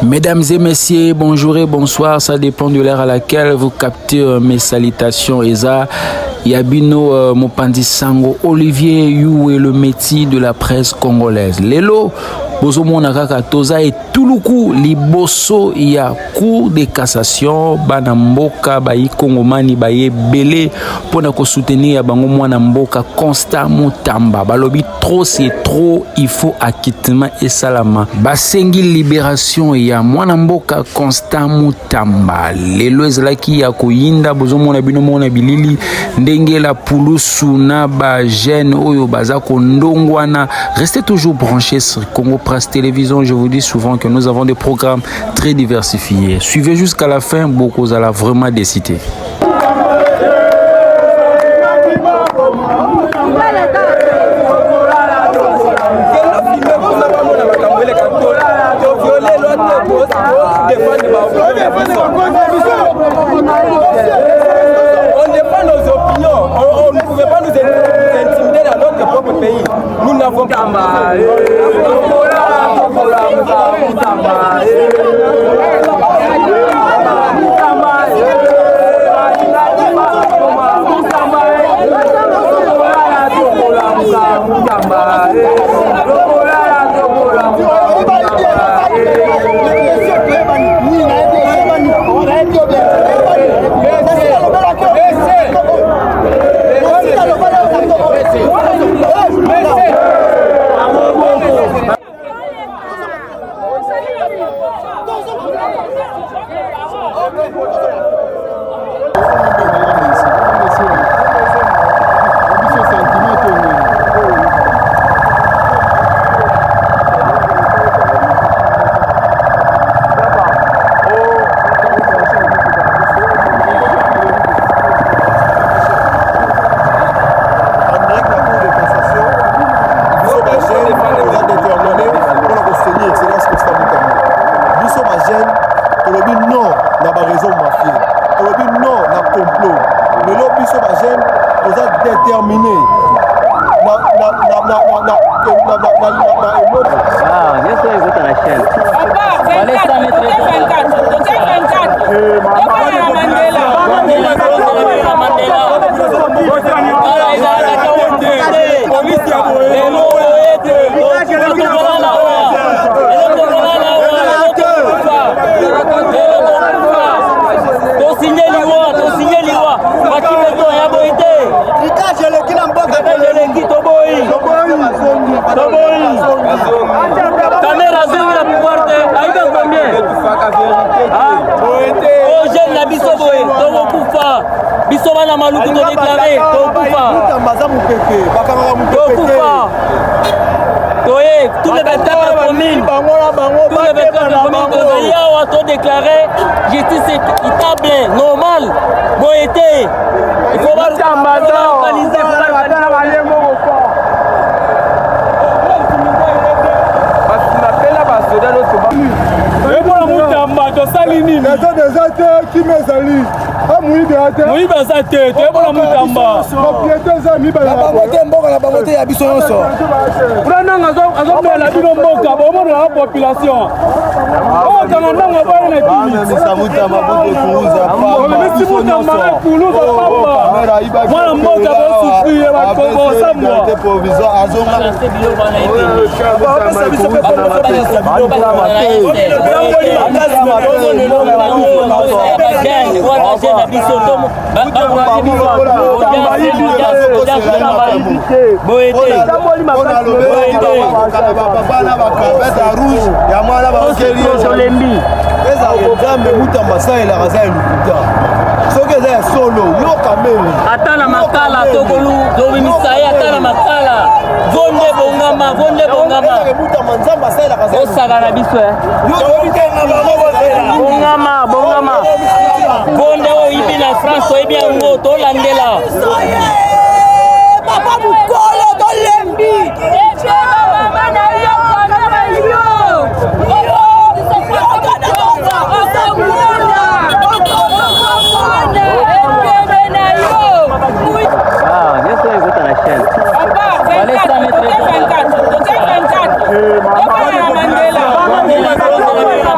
Mesdames et messieurs, bonjour et bonsoir, ça dépend de l'heure à laquelle vous captez mes salutations. Eza Yabino Mopandi Sango, Olivier You est le métier de la presse congolaise. Lelo, Bozomona Kaka Toza et Touloukou, Liboso, il y a cour de cassation, Banamboka, Bayi Kongomani, Baye Belé, pour nous soutenir, Bango Mwanamboka, Constant Moutamba, Balobi, trop c'est trop, il faut acquittement et salama. Basengi libération, il y a Mwanamboka, Constant Moutamba, Lelo Ezlaki, Yakoyinda, Bozomona Bino Mona Bilili, Ndengela Pouloussou, Naba, Gêne, Oyo, Bazako, Ndongwana. Restez toujours branchés sur Congo Presse Télévision. Je vous dis souvent que nous avons des programmes très diversifiés. Suivez jusqu'à la fin, beaucoup allez vraiment décider. Nous n'avons pas déclaré justice équitable, normal, bon été. Il faut pas organiser. Atana makala tokolu dominisaya atana makala vonde bongama osagana biso bongama vonde oyibi na France oyibi yango tolandela papa mukolo tolembi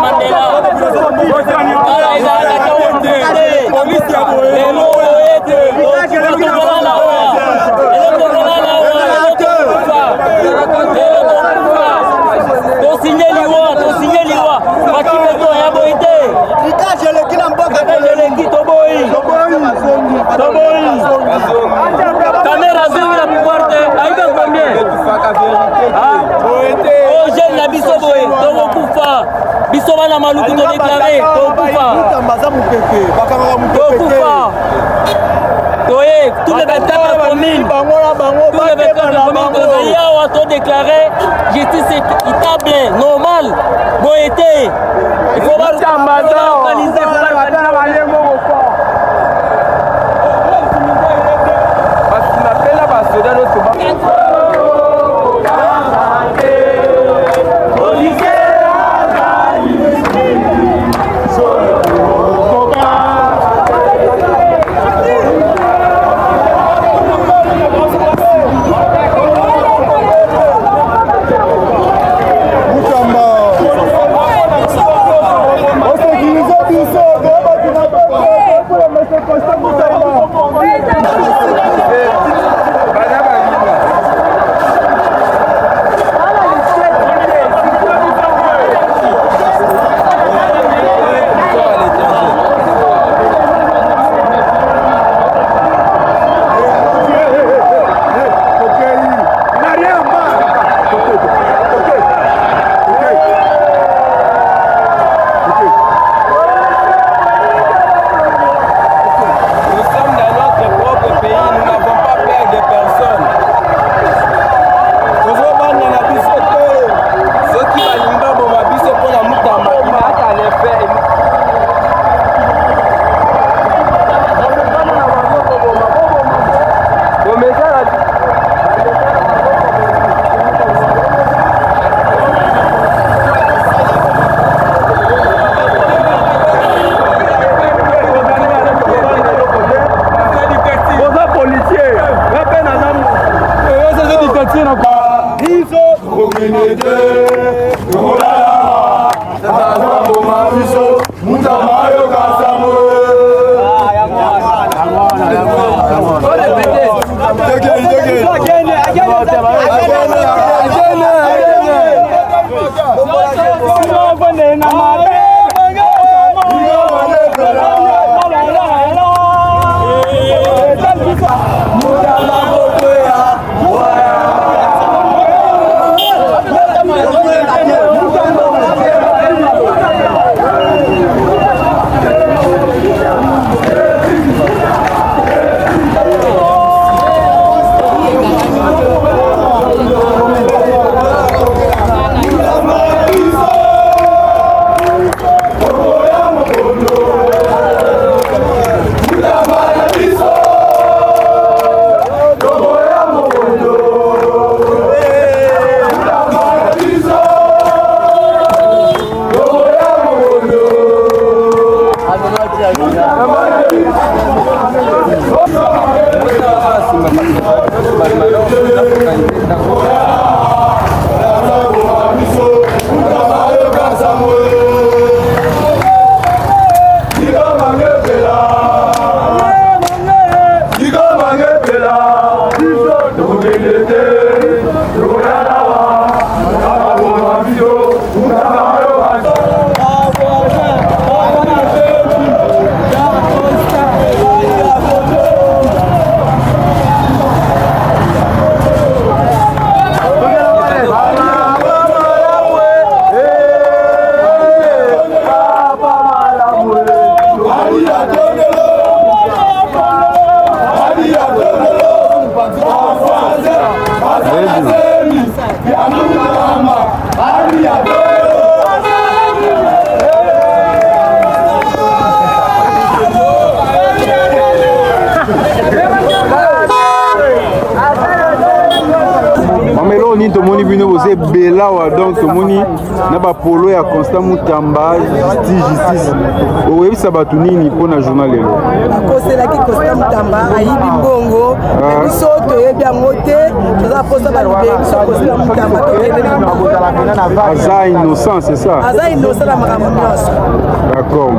Mandela liwa tosinye liwa bakimeto ya boite Ricage le kina mboka eleki toboyi caméra zéro la pouvoir te aïga combien oh jeune na biso boye tokokufa biso bana maluku to déclaré tokufa toye tous les 24 communes tous les 24 communes tozali awa to déclaré justice équitable normal boyete il faut localiser Belawa donc tomoni na ba polo ya Constant Mutamba justice oyebi sabatu nini pona journal lelo akosela ki Constant Mutamba ayibi mbongo biso toyebi yango te toza posa ba libérer biso Constant Mutamba aza innocent c'est ça aza innocent na makambo nyonso d'accord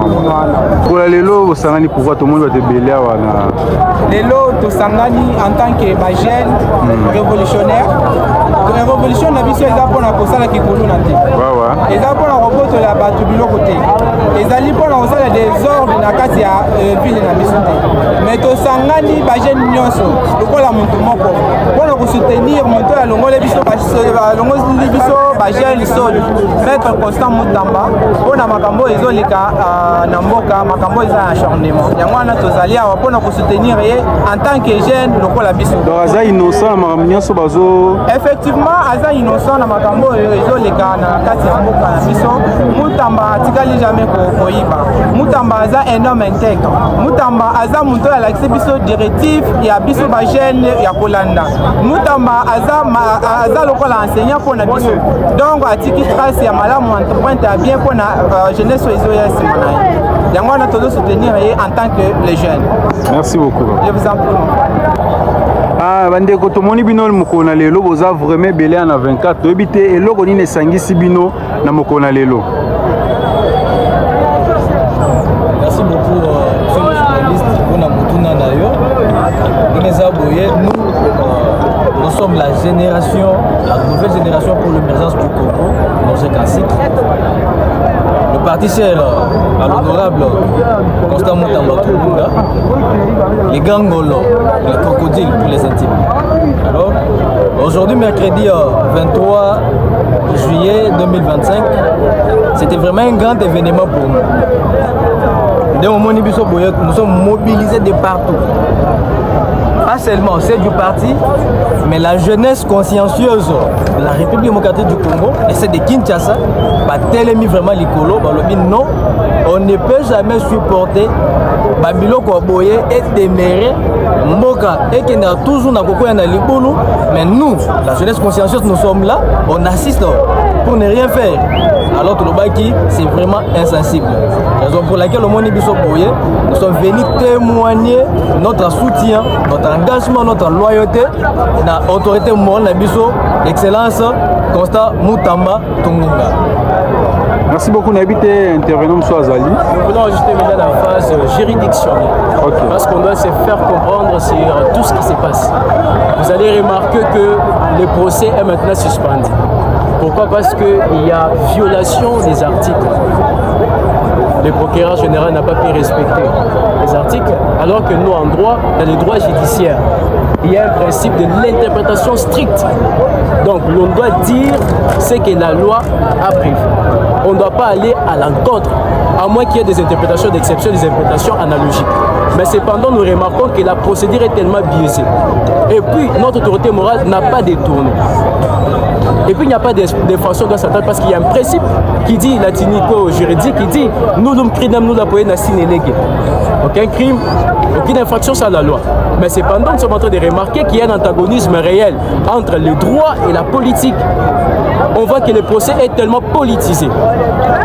pour lelo osangani pouvoir tout le monde va te belawa na lelo tosangani en tant que ba jeune révolutionnaire révolution na biso eza mpona kosala kikulu na te eza mpona kobotola bato biloko te ezali mpona kosala desordre na kati ya ville na biso te mais tosangani bajeune nyonso lokola motu moko mpona kosoutenir moto alongoli biso bajeune solo maître Constant Mutamba mpona makambo ezoleka na mboka makambo eza ya acharnement yango wana tozali awa mpona kosoutenir ye en tant que jeune lokola biso donc aza innocent na makambo nyonso bazo effectivement aza innocent na makambo oyo ezoleka na kati ya mboka na biso Mutamba atikali jamais koyiba Mutamba aza un homme intègre Mutamba aza moto alakisi biso directive ya biso bajeune ya kolanda Mutamba aza lokola enseignant mpona biso donc atiki trace ya malamu empreinte ya bien mpona jeunesse ezoya nsima na ye yango wana tozosoutenir ye en tant que les jeunes. Merci beaucoup. Je vous en prie. Bandeko tomoni bino mokolo na lelo boza vraiment belé na 24 toyebi te eloko nini esangisi bino na mokolo na lelo. Merci beaucoup monsieur le journaliste mpona motuna na yo ineza boye nous sommes la génération, la nouvelle génération pour l'émergence du Congo, Roger Kassik. Le parti cher à l'honorable Constant Mutamba Tungunda, les Gangolo, les crocodiles pour les intimes. Alors, aujourd'hui, mercredi 23 juillet 2025, c'était vraiment un grand événement pour nous. Dès au moment où nous sommes mobilisés de partout. Pas seulement celle du parti, mais la jeunesse consciencieuse de la République démocratique du Congo et celle de Kinshasa, Telemi vraiment l'icolo, non, on ne peut jamais supporter Babilo Koboye et déméré Mboka et qui n'a toujours na Koko na Libulu, mais nous, la jeunesse consciencieuse, nous sommes là, on assiste pour ne rien faire. Alors tout le baki, c'est vraiment insensible. Raison pour laquelle au monde Boye, nous sommes venus témoigner notre soutien, notre engagement, notre loyauté dans l'autorité morale Biso, l'excellence Constant Mutamba Tungunda. Merci beaucoup Nabité, intervenant M. Azali. Nous voulons ajouter maintenant la phase juridictionnelle. Okay. Parce qu'on doit se faire comprendre sur tout ce qui se passe. Vous allez remarquer que le procès est maintenant suspendu. Pourquoi? Parce qu'il y a violation des articles. Le procureur général n'a pas pu respecter les articles, alors que nous, en droit, dans le droit judiciaire, il y a un principe de l'interprétation stricte. Donc, l'on doit dire ce que la loi a prévu. On ne doit pas aller à l'encontre, à moins qu'il y ait des interprétations d'exception, des interprétations analogiques. Mais cependant, nous remarquons que la procédure est tellement biaisée. Et puis, notre autorité morale n'a pas détourné. Et puis il n'y a pas de défension de Satan parce qu'il y a un principe qui dit, latinico juridique, qui dit nous nous la poye na sinélégué. Aucun crime, aucune infraction sur la loi. Mais cependant, nous sommes en train de remarquer qu'il y a un antagonisme réel entre le droit et la politique. On voit que le procès est tellement politisé.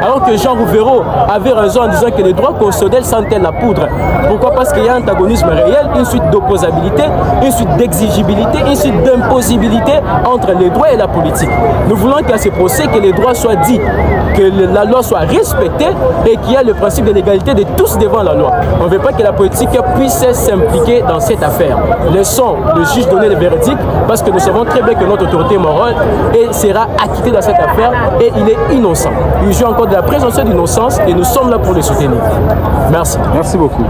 Alors que Jean Rouvereau avait raison en disant que le droit constitutionnel sentait la poudre. Pourquoi? Parce qu'il y a un antagonisme réel, une suite d'opposabilité, une suite d'exigibilité, une suite d'impossibilité entre les droits et la politique. Nous voulons qu'à ce procès, que les droits soient dits, que la loi soit respectée et qu'il y a le principe de l'égalité de tous devant la loi. On ne veut pas que la politique puisse s'impliquer dans cette affaire. Laissons le juge donner le verdict parce que nous savons très bien que notre autorité morale sera acquittée dans cette affaire et il est innocent. Il joue encore de la présomption d'innocence et nous sommes là pour le soutenir. Merci. Merci beaucoup.